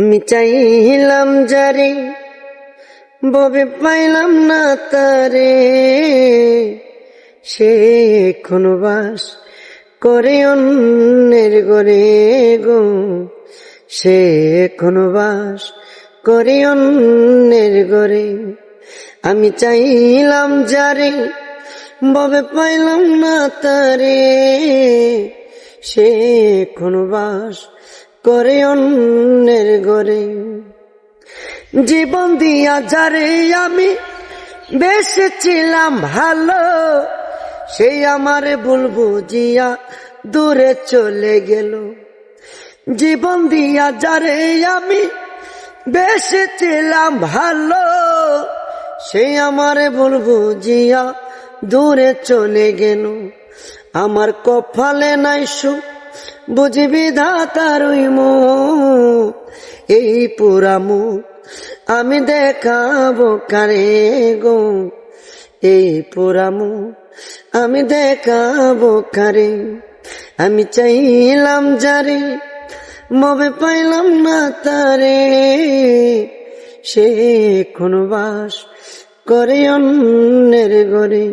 আমি চাইলাম যারে ববে পাইলাম না তারে, সে এখন বাস করে অন্যের ঘরে গো, সে এখন বাস করে অন্যের ঘরে। আমি চাইলাম যারে ববে পাইলাম না তারে, সে এখন বাস করে অন্যের ঘরে। জীবন দিয়া যারে আমি বেসেছিলাম ভালো, সেই আমারে ভুল বুঝিয়া দূরে চলে গেল। জীবন দিয়া যারে আমি বেসেছিলাম ভালো, সেই আমারে ভুল বুঝিয়া দূরে চলে গেল। আমার কপালে নাই সুখ বুঝি বিধাতার ওই মুখ, এই পুরা মুখ আমি দেখাবো কারে গো, এই পুরা মুখ আমি দেখাবো কারে। আমি চাইলাম যারে মবে পাইলাম না তারে, সে এখন বাস করে অন্যের ঘরে।